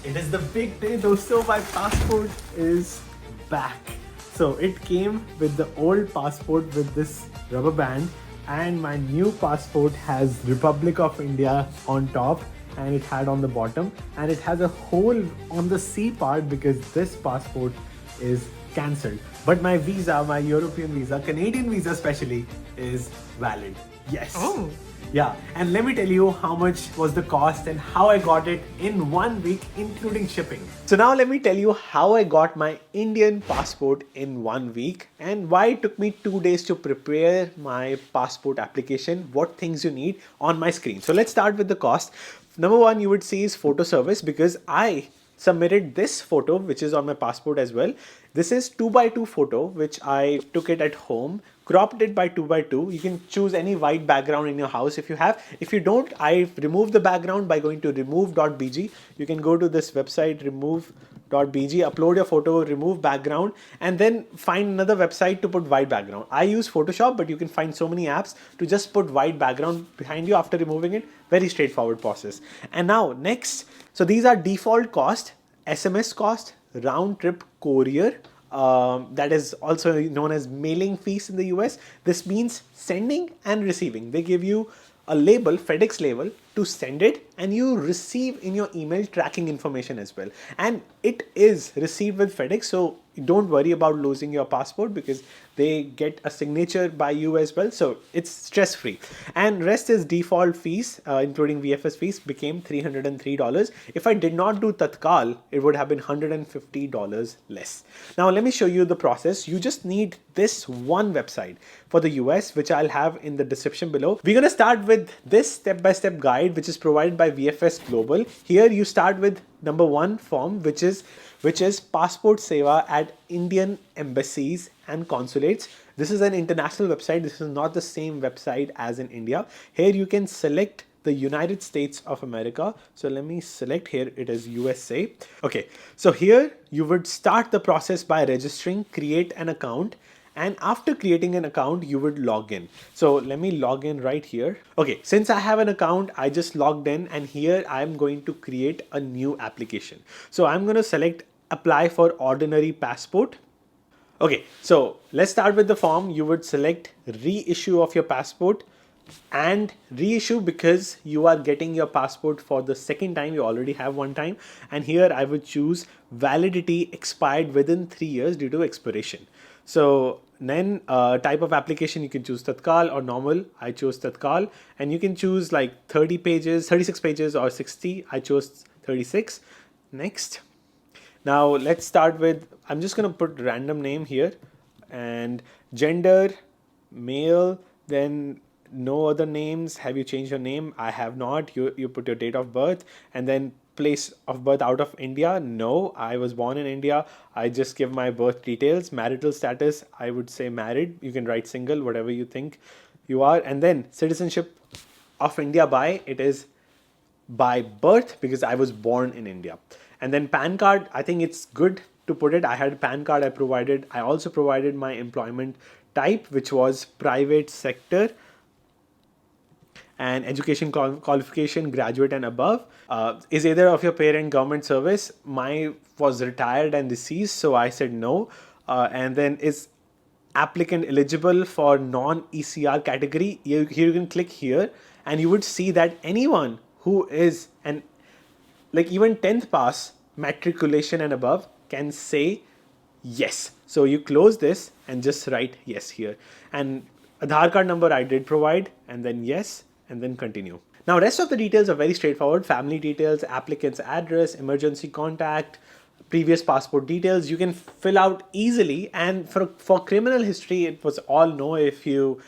It is the big day, dosto. My passport is back. So it came with the old passport with this rubber band, and my new passport has Republic of India on top, and it had on the bottom, and it has a hole on the C part because this passport is cancelled. But my visa, my European visa, Canadian visa especially, is valid. Yes. Oh. Yeah, and let me tell you how much was the cost and how I got it in 1 week, including shipping. So now let me tell you how I got my Indian passport in 1 week and why it took me 2 days to prepare my passport application, what things you need on my screen. So let's start with the cost. Number one, you would see is photo service because I submitted this photo which is on my passport as well. This is 2x2 photo which I took it at home, cropped it by 2x2. You can choose any white background in your house if you have. If you don't, I remove the background by going to remove.bg. You can go to this website remove.bg, upload your photo, remove background, and then find another website to put white background. I use Photoshop, but you can find so many apps to just put white background behind you after removing it. Very straightforward process. And now next, so these are default cost, SMS cost, round trip courier, that is also known as mailing fees in the US. This means sending and receiving. They give you a label, FedEx label, to send it, and you receive in your email tracking information as well. And it is received with FedEx, so don't worry about losing your passport because they get a signature by you as well, so it's stress free. And rest is default fees, including VFS fees, became $303. If I did not do Tatkal, it would have been $150 less. Now let me show you the process. You just need this one website for the US, which I'll have in the description below. We're gonna start with this step-by-step guide which is provided by VFS Global. Here you start with number one form, which is Passport Seva at Indian embassies and consulates. This is an international website. This is not the same website as in India. Here you can select the United States of America. So let me select here, it is USA. Okay, so here you would start the process by registering, create an account. And after creating an account, you would log in. So let me log in right here. Okay, since I have an account, I just logged in, and here I'm going to create a new application. So I'm going to select apply for ordinary passport. Okay, so let's start with the form. You would select reissue of your passport and reissue because you are getting your passport for the second time. You already have one time, and here I would choose validity expired within 3 years due to expiration. So then type of application, you can choose Tatkal or normal. I chose Tatkal, and you can choose like 30 pages, 36 pages or 60. I chose 36. Next. Now let's start with, I'm just going to put random name here, and gender, male, then no other names. Have you changed your name? I have not. You put your date of birth, and then place of birth out of India. No, I was born in India. I just give my birth details. Marital status, I would say married. You can write single, whatever you think you are. And then citizenship of India by, it is by birth because I was born in India. And then PAN card, I think it's good to put it. I had a PAN card I provided. I also provided my employment type, which was private sector, and education qualification, graduate and above. Is either of your parent government service? My was retired and deceased, so I said no. And then is applicant eligible for non-ECR category? Here you can click here, and you would see that anyone who is an like even 10th pass, matriculation and above can say yes. So you close this and just write yes here. And Aadhaar card number I did provide, and then yes, and then continue. Now rest of the details are very straightforward. Family details, applicant's address, emergency contact, previous passport details you can fill out easily. And for criminal history, it was all no. If you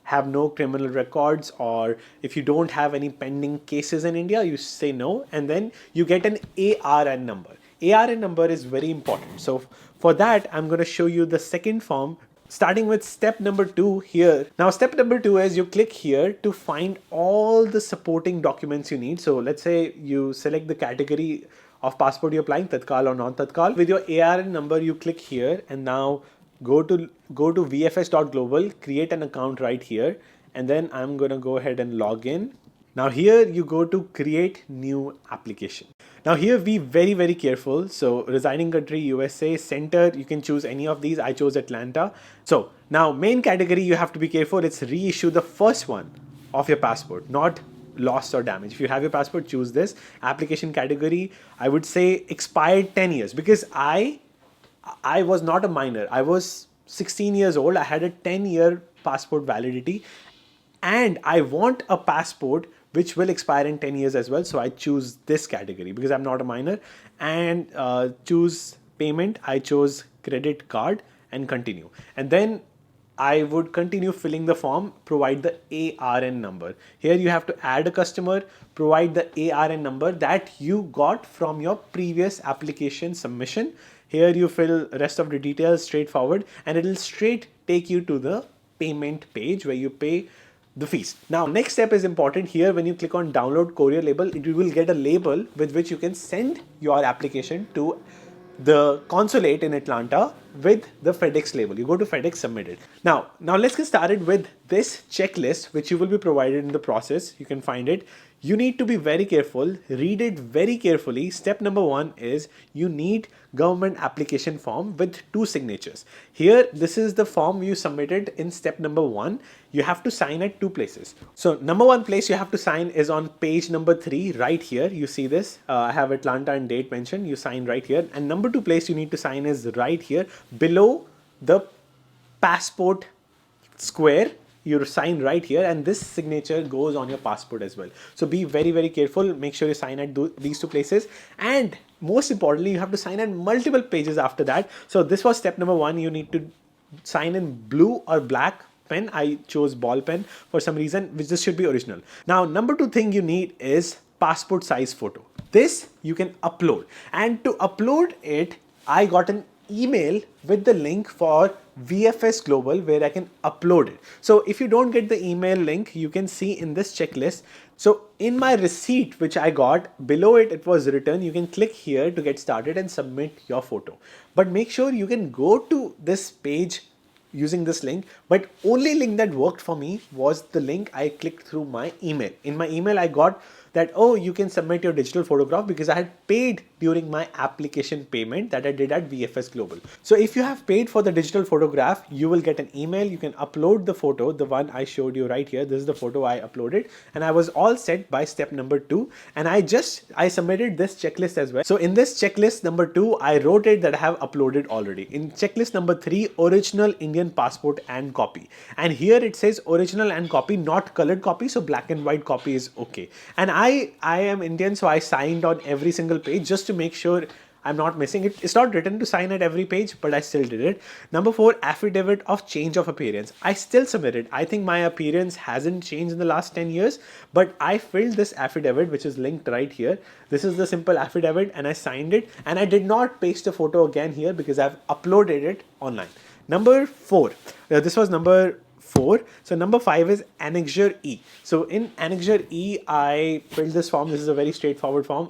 have no criminal records or if you don't have any pending cases in India, you say no, and then you get an ARN number. ARN number is very important. So for that, I'm going to show you the second form, starting with step number 2 here. Now step number 2 is you click here to find all the supporting documents you need. So let's say you select the category of passport you're applying, Tatkal or non-Tatkal. With your ARN number, you click here, and now go to vfs.global, create an account right here, and then I'm going to go ahead and log in. Now here you go to create new application. Now here be very careful. So residing country USA, center, you can choose any of these. I chose Atlanta. So now main category, you have to be careful. It's reissue the first one of your passport, not lost or damaged. If you have your passport, choose this. Application category, I would say expired 10 years, because I was not a minor. I was 16 years old. I had a 10-year passport validity, and I want a passport which will expire in 10 years as well. So I choose this category because I'm not a minor. And choose payment. I chose credit card and continue. And then I would continue filling the form, provide the ARN number. Here you have to add a customer, provide the ARN number that you got from your previous application submission. Here you fill rest of the details, straightforward, and it'll straight take you to the payment page where you pay the fees. Now, next step is important. Here, when you click on download courier label, you will get a label with which you can send your application to the consulate in Atlanta with the FedEx label. You go to FedEx, submit it. Now let's get started with this checklist, which you will be provided in the process. You can find it. You need to be very careful, read it very carefully. Step number 1 is you need government application form with 2 signatures. Here, this is the form you submitted in step number 1. You have to sign at 2 places. So number 1 place you have to sign is on page number 3 right here. You see this, I have Atlanta and date mentioned. You sign right here. And number 2 place you need to sign is right here below the passport square. You sign right here, and this signature goes on your passport as well. So be very careful. Make sure you sign at these 2 places, and most importantly, you have to sign at multiple pages after that. So this was step number 1. You need to sign in blue or black pen. I chose ball pen for some reason, which this should be original. Now number 2 thing you need is passport size photo. This you can upload, and to upload it, I got an email with the link for VFS Global where I can upload it. So if you don't get the email link, you can see in this checklist. So in my receipt which I got, below it was written, you can click here to get started and submit your photo. But make sure you can go to this page using this link, but only link that worked for me was the link I clicked through my email. In my email I got that, oh, you can submit your digital photograph, because I had paid during my application payment that I did at VFS Global. So if you have paid for the digital photograph, you will get an email. You can upload the photo, the one I showed you right here. This is the photo I uploaded, and I was all set by step number 2. And I submitted this checklist as well. So in this checklist number 2, I wrote it that I have uploaded already. In checklist number 3, original Indian passport and copy. And here it says original and copy, not colored copy. So black and white copy is okay. And I am Indian, so I signed on every single page just to make sure I'm not missing it. It's not written to sign at every page, but I still did it. Number 4, affidavit of change of appearance. I still submitted. I think my appearance hasn't changed in the last 10 years, but I filled this affidavit, which is linked right here. This is the simple affidavit, and I signed it, and I did not paste a photo again here because I've uploaded it online. Number 4, this was number 4. So number 5 is Annexure E. So in Annexure E, I filled this form. This is a very straightforward form.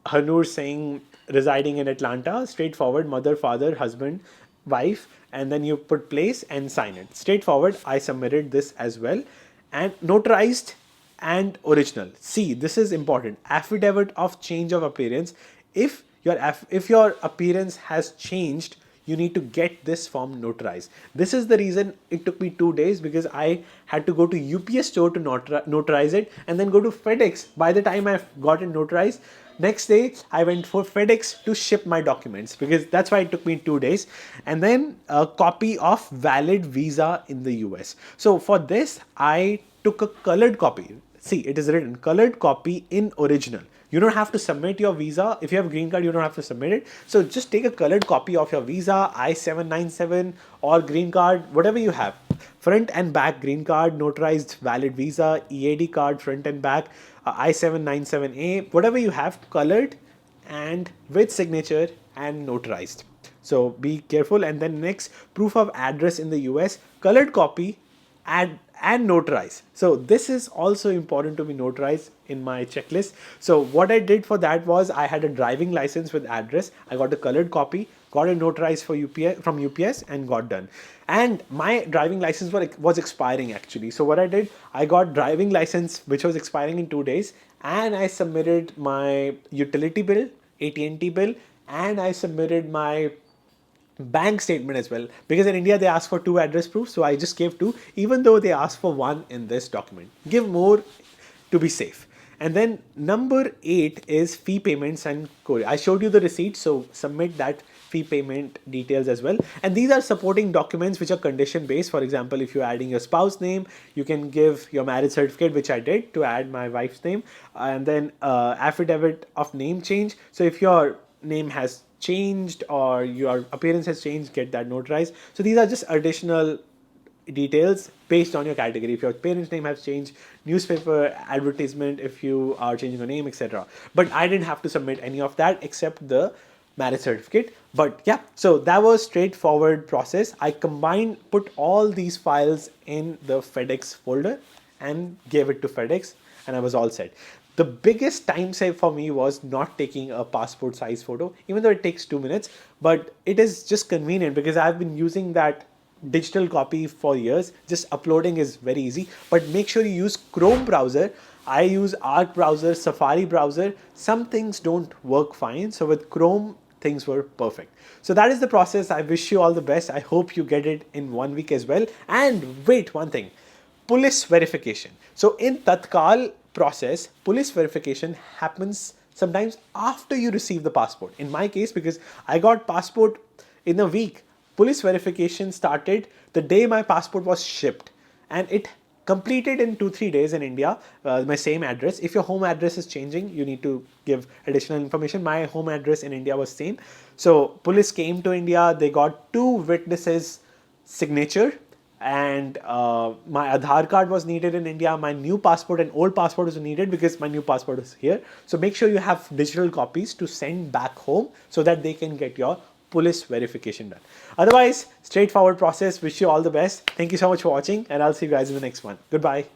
Hanur Singh, residing in Atlanta, straightforward, mother, father, husband, wife, and then you put place and sign it. Straightforward. I submitted this as well, and notarized and original. See, this is important. Affidavit of change of appearance. If your appearance has changed, you need to get this form notarized. This is the reason it took me 2 days, because I had to go to UPS store to notarize it, and then go to FedEx. By the time I got it notarized, next day I went for FedEx to ship my documents, because that's why it took me 2 days. And then a copy of valid visa in the US. So for this, I took a colored copy. See, it is written colored copy in original. You don't have to submit your visa. If you have a green card, you don't have to submit it. So just take a colored copy of your visa, I-797 or green card, whatever you have. Front and back green card, notarized valid visa, EAD card, front and back, I-797A, whatever you have, colored and with signature and notarized. So be careful. And then next, proof of address in the US, colored copy and notarize. So this is also important to be notarized in my checklist. So what I did for that was I had a driving license with address. I got a colored copy, got it notarized for UPS from UPS and got done. And my driving license was expiring actually. So what I did, I got driving license which was expiring in 2 days, and I submitted my utility bill, AT&T bill, and I submitted my bank statement as well, because in India they ask for two address proofs, so I just gave two, even though they ask for one in this document. Give more to be safe. And then number 8 is fee payments and courier. I showed you the receipt, so submit that fee payment details as well. And these are supporting documents which are condition based. For example, if you're adding your spouse name, you can give your marriage certificate, which I did to add my wife's name, and then affidavit of name change. So if your name has changed or your appearance has changed, get that notarized. So these are just additional details based on your category. If your parents' name has changed, newspaper advertisement, if you are changing your name, etc. But I didn't have to submit any of that except the marriage certificate. But yeah, so that was straightforward process. I put all these files in the FedEx folder and gave it to FedEx, and I was all set. The biggest time save for me was not taking a passport size photo, even though it takes 2 minutes, but it is just convenient because I've been using that digital copy for years. Just uploading is very easy, but make sure you use Chrome browser. I use Arc browser, Safari browser. Some things don't work fine. So with Chrome, things were perfect. So that is the process. I wish you all the best. I hope you get it in 1 week as well. And wait, one thing, police verification. So in Tatkal process, police verification happens sometimes after you receive the passport. In my case, because I got passport in a week, police verification started the day my passport was shipped, and it completed in 2-3 days in India, my same address. If your home address is changing, you need to give additional information. My home address in India was same. So police came to India, they got 2 witnesses signature, and my Aadhaar card was needed in India. My new passport and old passport was needed because my new passport is here. So make sure you have digital copies to send back home so that they can get your police verification done. Otherwise, straightforward process. Wish you all the best. Thank you so much for watching, and I'll see you guys in the next one. Goodbye.